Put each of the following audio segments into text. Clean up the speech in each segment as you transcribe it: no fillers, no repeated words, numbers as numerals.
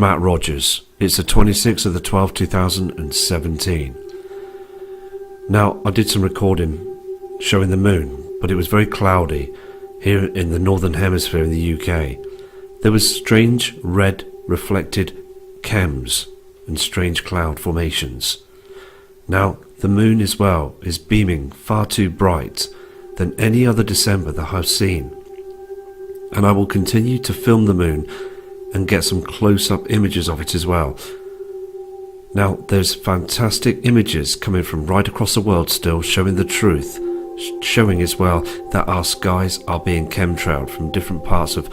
Matt Rogers. It's the 26th of the 12th, 2017. Now, I did some recording showing the moon, but it was very cloudy here in the northern hemisphere in the UK. There was strange red reflected chems and strange cloud formations. Now, the moon as well is beaming far too bright than any other December that I've seen. And I will continue to film the moon and get some close-up images of it as well. Now, there's fantastic images coming from right across the world still showing the truth, showing as well that our skies are being chemtrailed from different parts of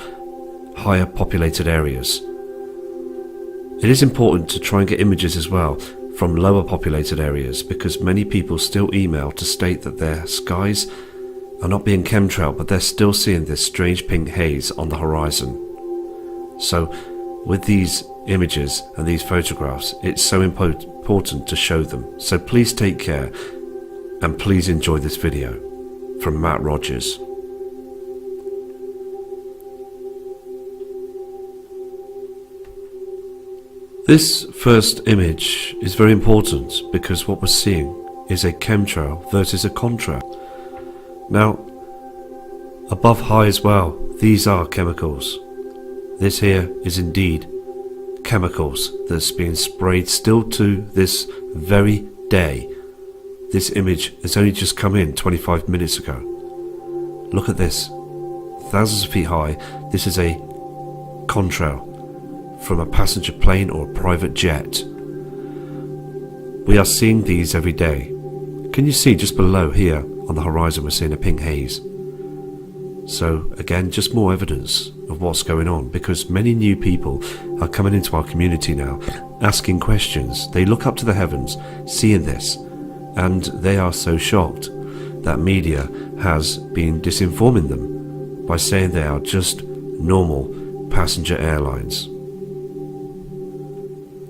higher populated areas. It is important to try and get images as well from lower populated areas, because many people still email to state that their skies are not being chemtrailed, but they're still seeing this strange pink haze on the horizon. So with these images and these photographs, it's so important to show them. So please take care and please enjoy this video from Matt Rogers. This first image is very important because what we're seeing is a chemtrail versus a contrail. Now, above high as well, these are chemicals. This here is indeed chemicals that's being sprayed still to this very day. This image has only just come in 25 minutes ago. Look at this, thousands of feet high. This is a contrail from a passenger plane or a private jet. We are seeing these every day. Can you see just below here on the horizon we're seeing a pink haze? So again, just more evidence of what's going on, because many new people are coming into our community now asking questions. They look up to the heavens seeing this, and they are so shocked that media has been disinforming them by saying they are just normal passenger airlines.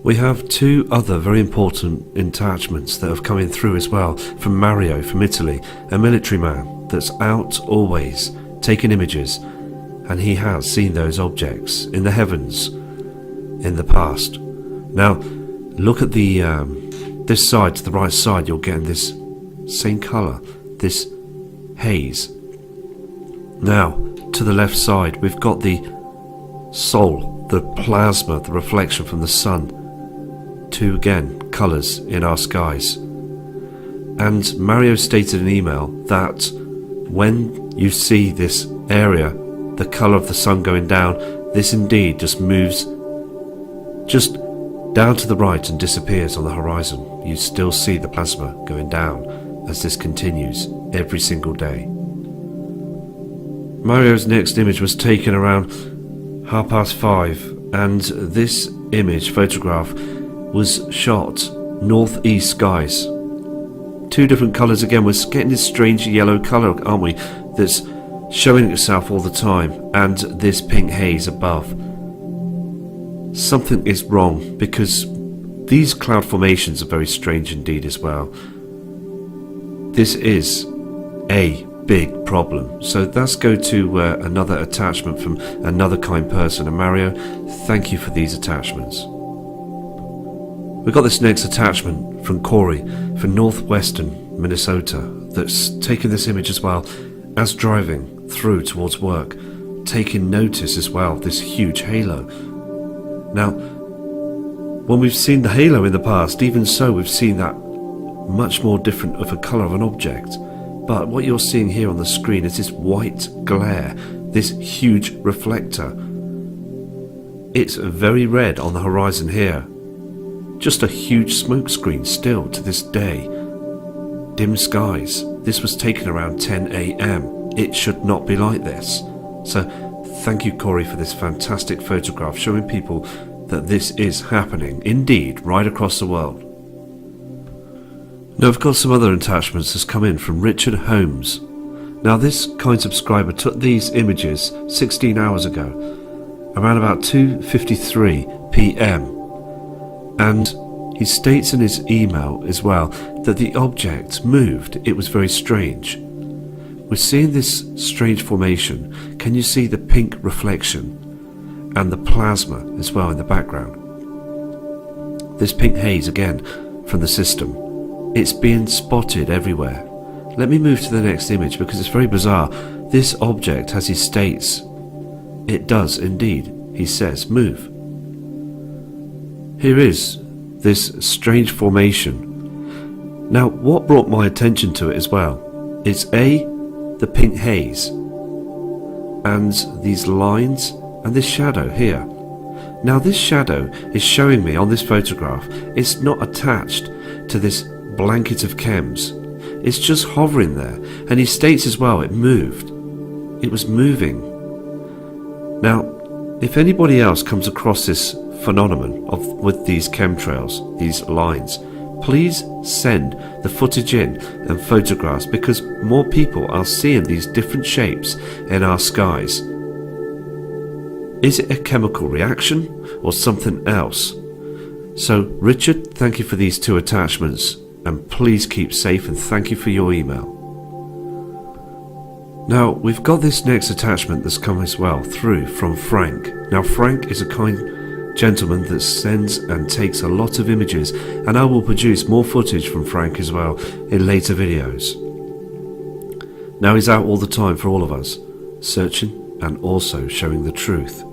We have two other very important attachments that have come in through as well from Mario from Italy, a military man that's out always taking images, and he has seen those objects in the heavens in the past. Now look at the this side, to the right side, you're getting this same colour, this haze. Now to the left side we've got the sol, the plasma, the reflection from the sun. Two again colours in our skies. And Mario stated in an email that when you see this area, the colour of the sun going down, this indeed just moves just down to the right and disappears on the horizon. You still see the plasma going down as this continues every single day. Mario's next image was taken around 5:30, and this image photograph was shot northeast skies. Two different colours again. We're getting this strange yellow colour, aren't we, that's showing itself all the time, and this pink haze above. Something is wrong, because these cloud formations are very strange indeed as well. This is a big problem. So let's go to another attachment from another kind person. And Mario, thank you for these attachments. We got this next attachment from Corey from northwestern Minnesota that's taken this image as well as driving through towards work, taking notice as well this huge halo. Now, when we've seen the halo in the past, even so we've seen that much more different of a colour of an object. But what you're seeing here on the screen is this white glare, this huge reflector. It's very red on the horizon here. Just a huge smoke screen still to this day. Dim skies. This was taken around 10 AM. It should not be like this. So thank you, Corey, for this fantastic photograph showing people that this is happening indeed right across the world. Now I've got some other attachments that's come in from Richard Holmes. Now this kind subscriber took these images 16 hours ago, around about 2:53 PM. And he states in his email as well that the object moved. It was very strange. We're seeing this strange formation. Can you see the pink reflection and the plasma as well in the background? this pink haze again from the system. It's being spotted everywhere. Let me move to the next image because it's very bizarre. This object, as he states, it does indeed, he says, move. Here is this strange formation. Now, what brought my attention to it as well is the pink haze, and these lines, and this shadow here. Now, this shadow is showing me on this photograph, it's not attached to this blanket of chems. It's just hovering there, and he states as well it moved. It was moving. Now, if anybody else comes across this phenomenon with these chemtrails, these lines, please send the footage in and photographs, because more people are seeing these different shapes in our skies. Is it a chemical reaction or something else? So, Richard, thank you for these 2 attachments, and please keep safe, and thank you for your email. Now, we've got this next attachment that's come as well through from Frank. Now, Frank is a kind gentleman that sends and takes a lot of images, and I will produce more footage from Frank as well in later videos. Now, he's out all the time for all of us, searching and also showing the truth.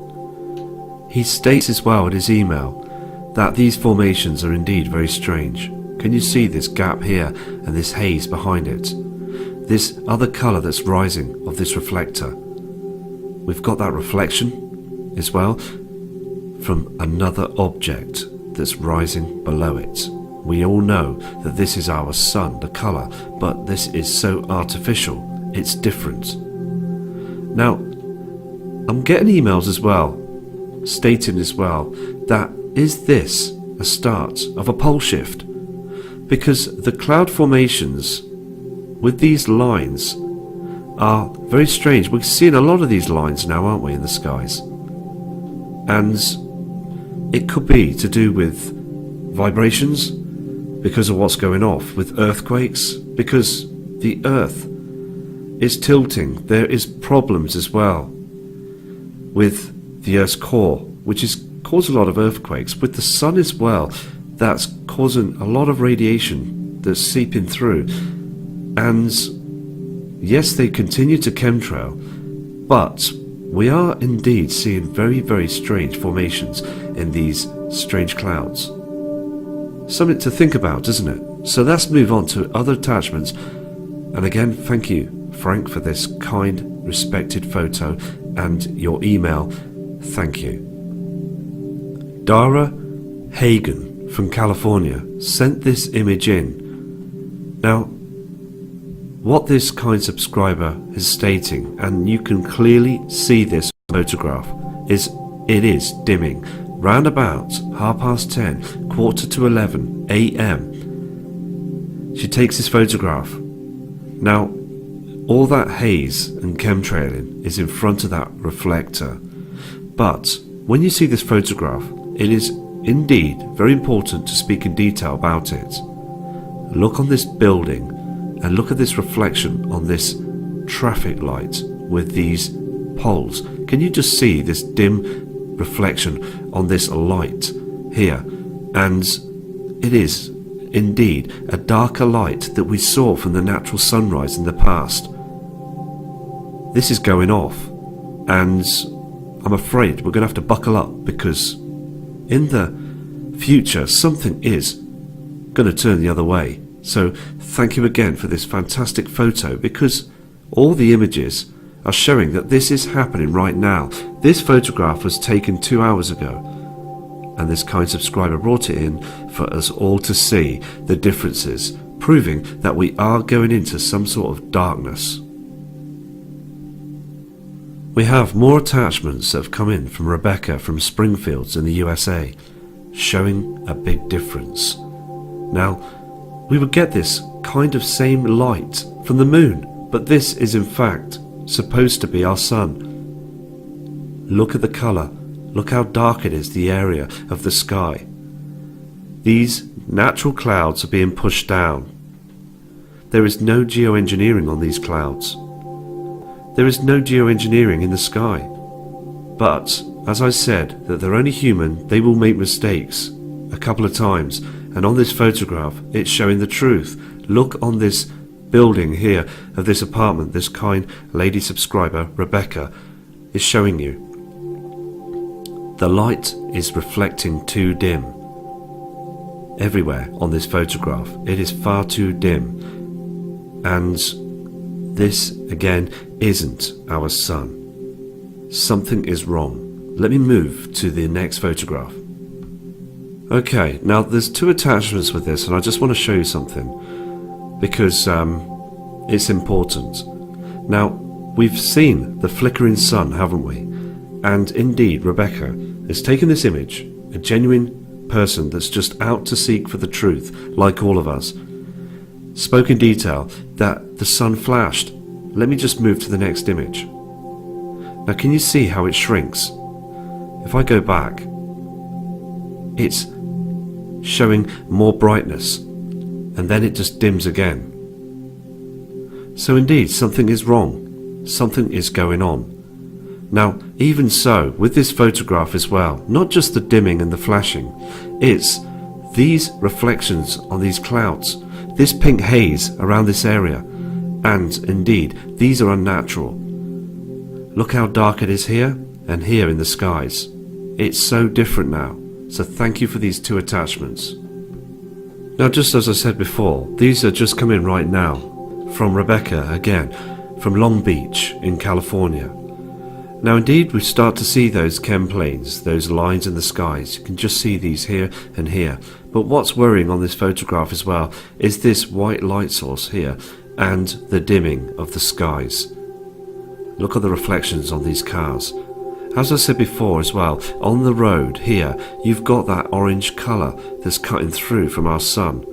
He states as well in his email that these formations are indeed very strange. Can you see this gap here and this haze behind it? This other colour that's rising of this reflector. We've got that reflection as well from another object that's rising below it. We all know that this is our sun, the colour, but this is so artificial, it's different. Now, I'm getting emails as well, stating as well that is this a start of a pole shift? Because the cloud formations with these lines are very strange. We're seeing a lot of these lines now, aren't we, in the skies? And it could be to do with vibrations because of what's going off, with earthquakes, because the earth is tilting. There is problems as well with the earth's core, which is causing a lot of earthquakes, with the sun as well. That's causing a lot of radiation that's seeping through. And yes, they continue to chemtrail, but we are indeed seeing very, very strange formations in these strange clouds. Something to think about, isn't it? So let's move on to other attachments. And again, thank you, Frank, for this kind, respected photo and your email. Thank you. Dara Hagen from California sent this image in. Now, what this kind subscriber is stating, and you can clearly see this photograph, is it is dimming round about 10:30, 11:15 a.m. She takes this photograph. Now, all that haze and chemtrailing is in front of that reflector, but when you see this photograph, it is indeed very important to speak in detail about it. Look on this building and look at this reflection on this traffic light with these poles. Can you just see this dim reflection on this light here? And it is indeed a darker light that we saw from the natural sunrise in the past. This is going off, and I'm afraid we're going to have to buckle up, because in the future something is going to turn the other way. So thank you again for this fantastic photo, because all the images are showing that this is happening right now. This photograph was taken 2 hours ago, and this kind subscriber brought it in for us all to see the differences, proving that we are going into some sort of darkness. We have more attachments that have come in from Rebecca from Springfields in the USA, showing a big difference. Now, we would get this kind of same light from the moon, but this is in fact supposed to be our sun. Look at the colour, look how dark it is, the area of the sky. These natural clouds are being pushed down. There is no geoengineering on these clouds. There is no geoengineering in the sky. But, as I said, that they're only human, they will make mistakes, a couple of times, and on this photograph it's showing the truth. Look on this building here of this apartment, this kind lady subscriber, Rebecca, is showing you. The light is reflecting too dim. Everywhere on this photograph, it is far too dim. And this, again, isn't our sun. Something is wrong. Let me move to the next photograph. Okay, now there's two attachments with this, and I just want to show you something, because it's important. Now, we've seen the flickering sun, haven't we? And indeed, Rebecca has taken this image, a genuine person that's just out to seek for the truth, like all of us, spoke in detail that the sun flashed. Let me just move to the next image. Now, can you see how it shrinks? If I go back, it's showing more brightness, and then it just dims again. So indeed, something is wrong. Something is going on. Now, even so, with this photograph as well, not just the dimming and the flashing, it's these reflections on these clouds, this pink haze around this area, and indeed, these are unnatural. Look how dark it is here and here in the skies. It's so different now, so thank you for these two attachments. Now, just as I said before, these are just coming right now from Rebecca again, from Long Beach in California. Now indeed we start to see those chem planes, those lines in the skies. You can just see these here and here. But what's worrying on this photograph as well is this white light source here and the dimming of the skies. Look at the reflections on these cars. As I said before as well, on the road here you've got that orange colour that's cutting through from our sun.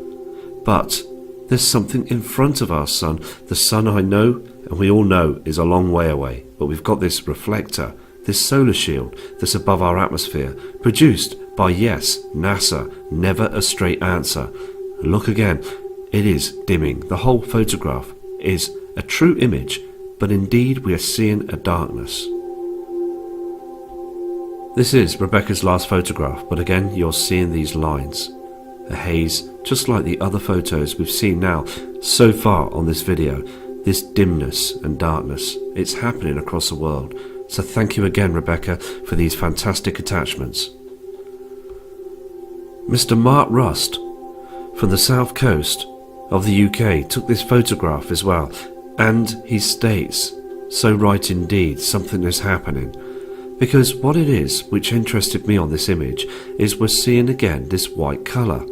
But there's something in front of our sun. The sun, I know, and we all know, is a long way away. But we've got this reflector, this solar shield that's above our atmosphere, produced by, yes, NASA. Never a straight answer. Look again. It is dimming. The whole photograph is a true image, but indeed we are seeing a darkness. This is Rebecca's last photograph, but again you're seeing these lines. A haze, just like the other photos we've seen now so far on this video. This dimness and darkness, it's happening across the world. So thank you again, Rebecca, for these fantastic attachments. Mr. Mark Rust from the south coast of the UK took this photograph as well, and he states, so right indeed, something is happening. Because what it is which interested me on this image is we're seeing again this white colour.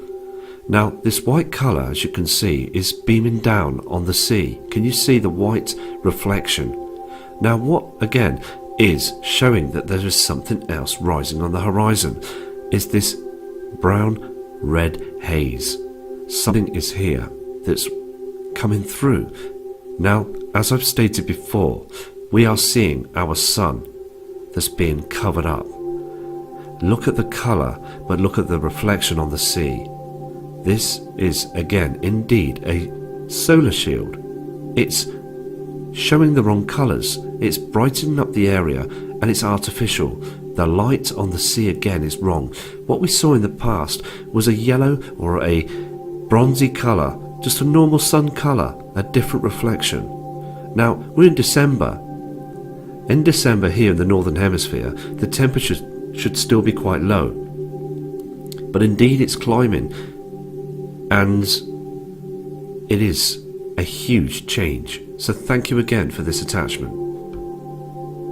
Now this white colour, as you can see, is beaming down on the sea. Can you see the white reflection? Now what again is showing that there is something else rising on the horizon is this brown red haze. Something is here that's coming through. Now, as I've stated before, we are seeing our sun that's being covered up. Look at the colour, but look at the reflection on the sea. This is again indeed a solar shield. It's showing the wrong colours. It's brightening up the area and it's artificial. The light on the sea again is wrong. What we saw in the past was a yellow or a bronzy colour, just a normal sun colour, a different reflection. Now we're in December. In December here in the Northern Hemisphere, the temperature should still be quite low. But indeed it's climbing, and it is a huge change. So thank you again for this attachment.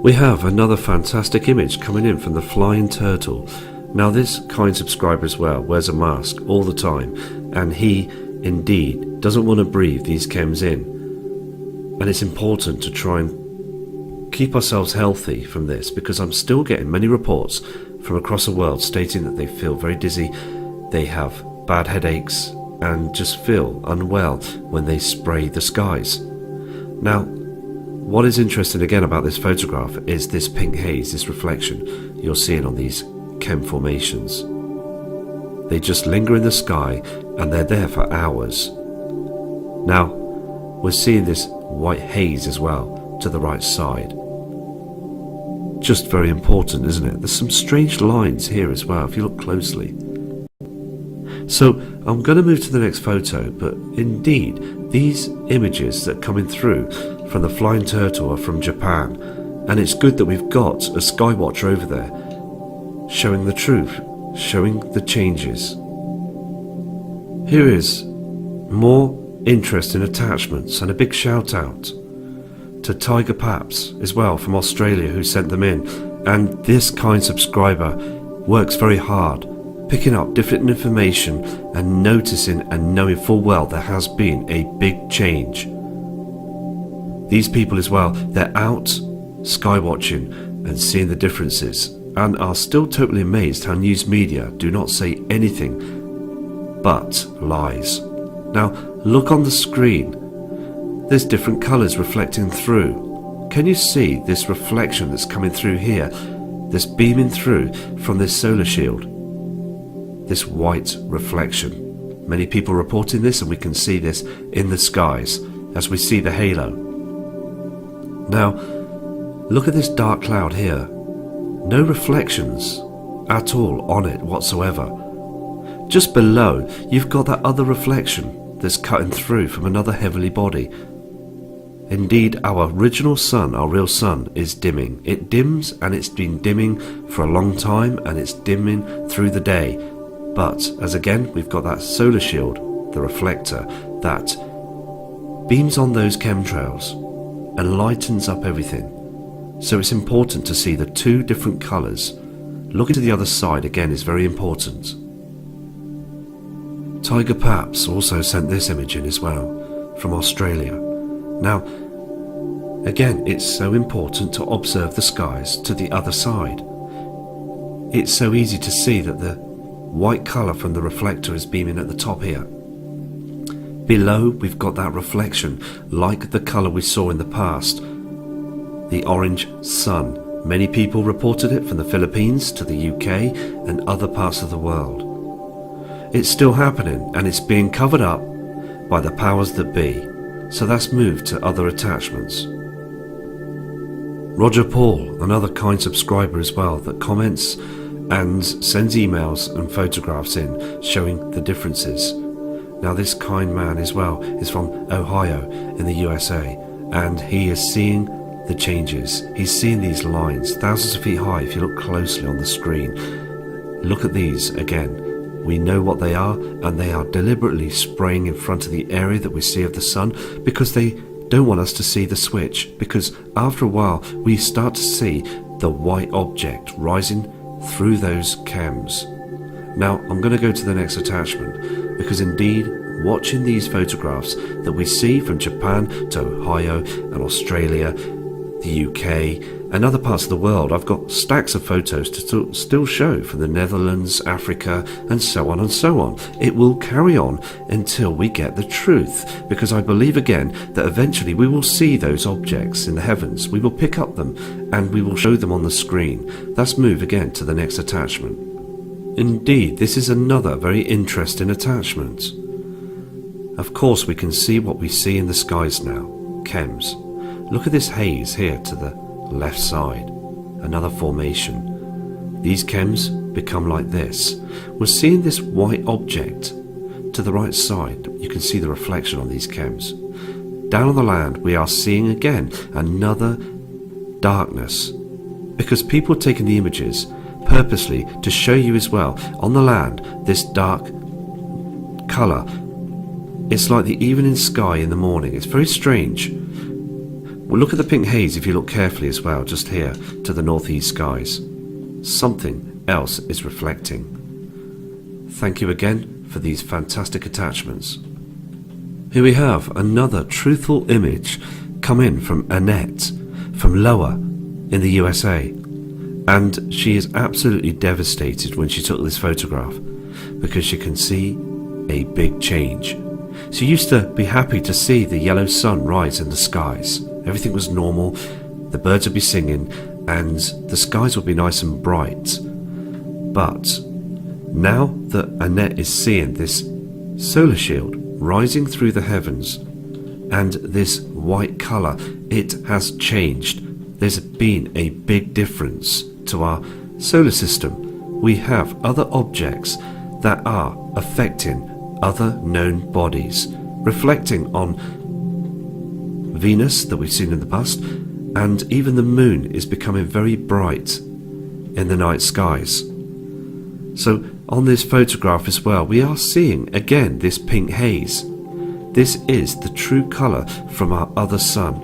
We have another fantastic image coming in from the flying turtle. Now this kind subscriber as well wears a mask all the time, and he indeed doesn't want to breathe these chems in. And it's important to try and keep ourselves healthy from this, because I'm still getting many reports from across the world stating that they feel very dizzy, they have bad headaches and just feel unwell when they spray the skies. Now what is interesting again about this photograph is this pink haze, this reflection you're seeing on these chem formations. They just linger in the sky and they're there for hours. Now we're seeing this white haze as well to the right side. Just very important, isn't it? There's some strange lines here as well if you look closely. So I'm going to move to the next photo, but indeed these images that are coming through from the flying turtle are from Japan, and it's good that we've got a skywatcher over there showing the truth, showing the changes. Here is more interesting attachments, and a big shout out to Tiger Paps as well from Australia who sent them in. And this kind subscriber works very hard, picking up different information and noticing and knowing full well there has been a big change. These people as well, they're out skywatching and seeing the differences, and are still totally amazed how news media do not say anything but lies. Now look on the screen, there's different colours reflecting through. Can you see this reflection that's coming through here, that's beaming through from this solar shield? This white reflection. Many people reporting this, and we can see this in the skies as we see the halo. Now look at this dark cloud here. No reflections at all on it whatsoever. Just below you've got that other reflection that's cutting through from another heavenly body. Indeed, our original sun, our real sun, is dimming. It dims, and it's been dimming for a long time, and it's dimming through the day. But as again we've got that solar shield, the reflector, that beams on those chemtrails and lightens up everything. So it's important to see the two different colours. Looking to the other side again is very important. Tiger Paps also sent this image in as well from Australia. Now again, it's so important to observe the skies to the other side. It's so easy to see that the white colour from the reflector is beaming at the top here. Below we've got that reflection like the colour we saw in the past, the orange sun. Many people reported it from the Philippines to the UK and other parts of the world. It's still happening, and it's being covered up by the powers that be. So that's moved to other attachments. Roger Paul, another kind subscriber as well, that comments and sends emails and photographs in showing the differences. Now this kind man as well is from Ohio in the USA, and he is seeing the changes. He's seeing these lines thousands of feet high. If you look closely on the screen, look at these again. We know what they are, and they are deliberately spraying in front of the area that we see of the sun, because they don't want us to see the switch, because after a while we start to see the white object rising through those chems. Now I'm going to go to the next attachment, because indeed watching these photographs that we see from Japan to Ohio and Australia, the UK and other parts of the world, I've got stacks of photos to still show from the Netherlands, Africa and so on and so on. It will carry on until we get the truth, because I believe again that eventually we will see those objects in the heavens, we will pick up them and we will show them on the screen. Let's move again to the next attachment. Indeed, this is another very interesting attachment. Of course we can see what we see in the skies now, chems. Look at this haze here to the left side, another formation. These chems become like this. We're seeing this white object to the right side. You can see the reflection on these chems. Down on the land we are seeing again another darkness, because people are taking the images purposely to show you as well on the land this dark colour. It's like the evening sky in the morning. It's very strange. Well, look at the pink haze if you look carefully as well, just here to the northeast skies. Something else is reflecting. Thank you again for these fantastic attachments. Here we have another truthful image come in from Annette from Lower in the USA, and she is absolutely devastated when she took this photograph, because she can see a big change. She used to be happy to see the yellow sun rise in the skies. Everything was normal, the birds would be singing and the skies would be nice and bright. But now that Annette is seeing this solar shield rising through the heavens and this white colour, it has changed. There's been a big difference to our solar system. We have other objects that are affecting other known bodies, reflecting on Venus that we've seen in the past, and even the moon is becoming very bright in the night skies. So on this photograph as well, we are seeing again this pink haze. This is the true colour from our other sun,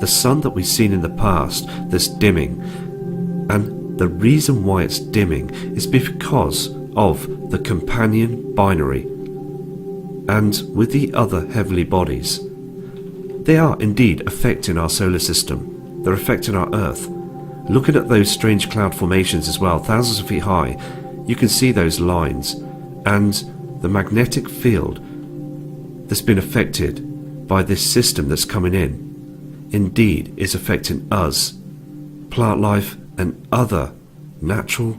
the sun that we've seen in the past that's dimming. And the reason why it's dimming is because of the companion binary. And with the other heavenly bodies, they are indeed affecting our solar system. They're affecting our Earth. Looking at those strange cloud formations as well, thousands of feet high, you can see those lines, and the magnetic field that's been affected by this system that's coming in indeed is affecting us, plant life and other natural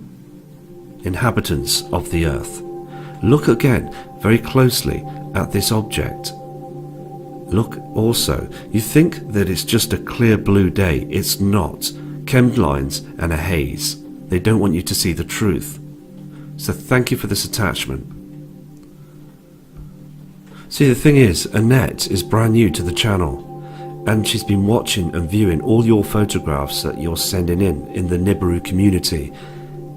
inhabitants of the Earth. Look again very closely at this object. Look also, you think that it's just a clear blue day. It's not. Chem lines and a haze. They don't want you to see the truth. So thank you for this attachment. See, the thing is, Annette is brand new to the channel, and she's been watching and viewing all your photographs that you're sending in the Nibiru community,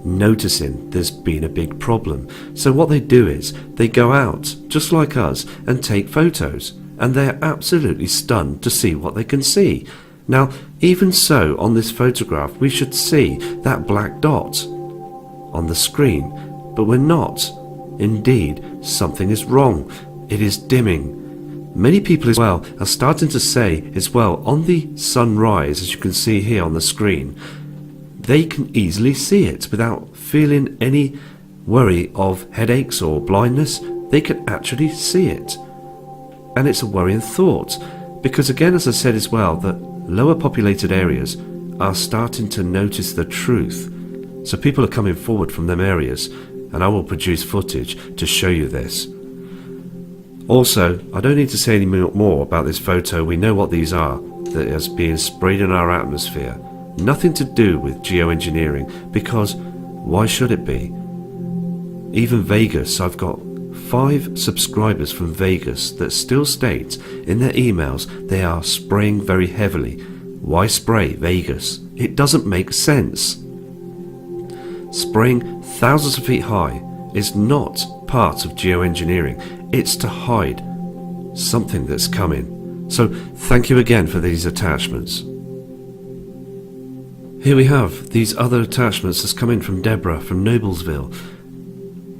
noticing there's been a big problem. So what they do is they go out, just like us, and take photos, and they're absolutely stunned to see what they can see. Now, even so, on this photograph we should see that black dot on the screen, but we're not. Indeed, something is wrong. It is dimming. Many people as well are starting to say as well, on the sunrise, as you can see here on the screen, they can easily see it without feeling any worry of headaches or blindness. They can actually see it. And it's a worrying thought, because again, as I said as well, that lower populated areas are starting to notice the truth. So people are coming forward from them areas, and I will produce footage to show you this. Also, I don't need to say any more about this photo. We know what these are, that is being sprayed in our atmosphere. Nothing to do with geoengineering, because why should it be? Even Vegas, I've got 5 subscribers from Vegas that still state in their emails they are spraying very heavily. Why spray Vegas? It doesn't make sense. Spraying thousands of feet high is not part of geoengineering. It's to hide something that's coming. So thank you again for these attachments. Here we have these other attachments that's come in from Deborah from Noblesville.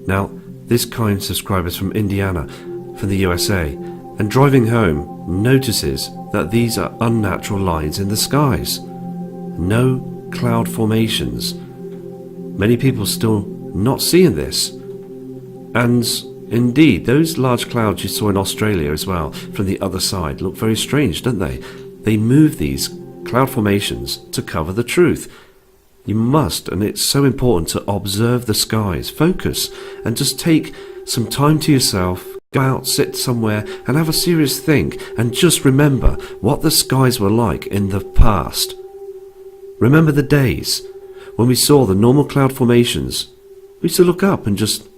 Now, this kind subscriber is from Indiana, from the USA, and driving home notices that these are unnatural lines in the skies. No cloud formations. Many people still not seeing this. And indeed, those large clouds you saw in Australia as well, from the other side, look very strange, don't they? They move these cloud formations to cover the truth. You must, and it's so important to observe the skies, focus, and just take some time to yourself, go out, sit somewhere, and have a serious think, and just remember what the skies were like in the past. Remember the days when we saw the normal cloud formations. We used to look up and just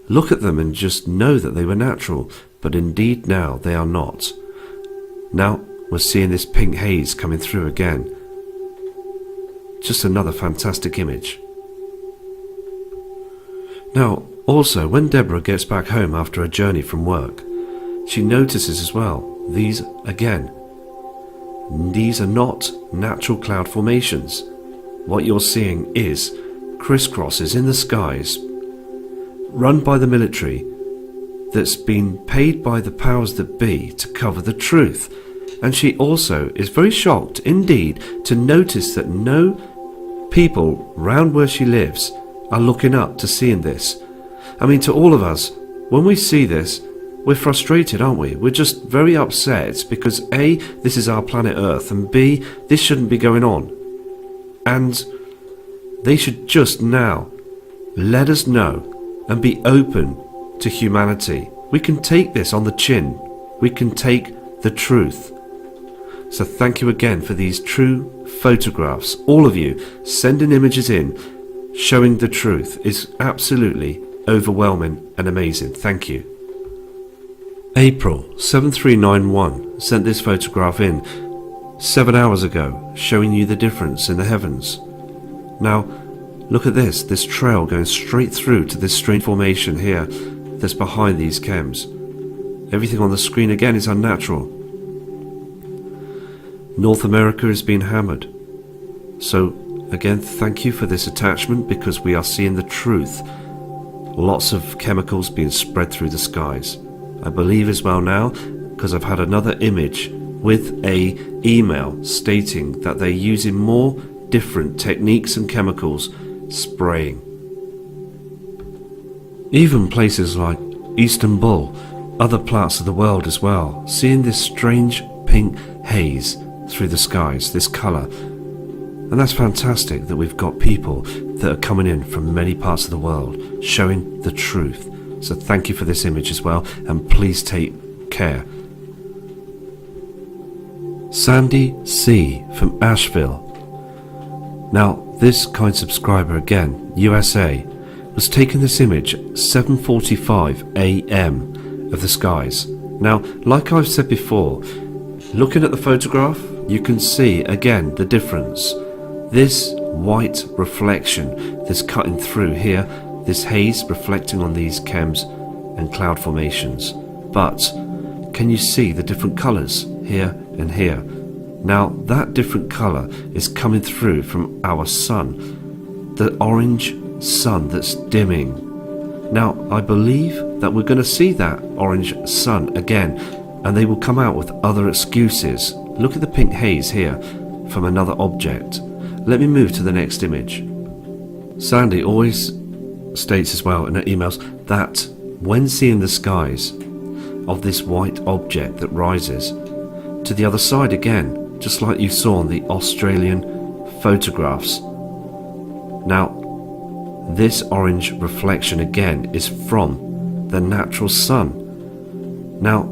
look at them and just know that they were natural, but indeed now they are not. Now we're seeing this pink haze coming through again. Just another fantastic image. Now, also, when Deborah gets back home after a journey from work, she notices as well, these again. These are not natural cloud formations. What you're seeing is crisscrosses in the skies, run by the military, that's been paid by the powers that be to cover the truth. And she also is very shocked indeed to notice that no people round where she lives are looking up to seeing this. I mean, to all of us, when we see this, we're frustrated, aren't we? We're just very upset because A, this is our planet Earth, and B, this shouldn't be going on. And they should just now let us know and be open to humanity. We can take this on the chin. We can take the truth. So thank you again for these true photographs. All of you sending images in, showing the truth is absolutely overwhelming and amazing. Thank you. April 7391 sent this photograph in 7 hours ago, showing you the difference in the heavens. Now, look at this trail going straight through to this strange formation here that's behind these chems. Everything on the screen again is unnatural. North America is being hammered. So, again, thank you for this attachment, because we are seeing the truth. Lots of chemicals being spread through the skies. I believe as well now, because I've had another image with a email stating that they're using more different techniques and chemicals spraying. Even places like Istanbul, other parts of the world as well, seeing this strange pink haze through the skies, this colour. And that's fantastic that we've got people that are coming in from many parts of the world showing the truth. So thank you for this image as well, and please take care. Sandy C from Asheville. Now, this kind subscriber again, USA, was taking this image at 7:45 AM of the skies. Now, like I've said before, looking at the photograph, you can see again the difference. This white reflection that's cutting through here, this haze reflecting on these chems and cloud formations. But can you see the different colours here and here? Now, that different colour is coming through from our sun, the orange sun that's dimming. Now, I believe that we're going to see that orange sun again, and they will come out with other excuses. Look at the pink haze here from another object. Let me move to the next image. Sandy always states as well in her emails that when seeing the skies of this white object that rises to the other side again, just like you saw on the Australian photographs. Now, this orange reflection again is from the natural sun. Now,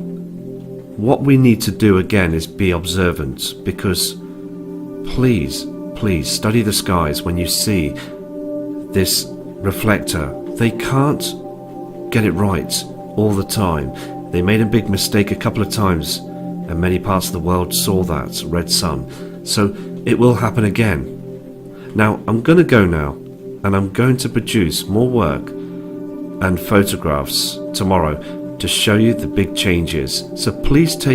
what we need to do again is be observant, because please study the skies when you see this reflector. They can't get it right all the time. They made a big mistake a couple of times, and many parts of the world saw that red sun. So it will happen again. Now, I'm going to go now, and I'm going to produce more work and photographs tomorrow to show you the big changes. So please take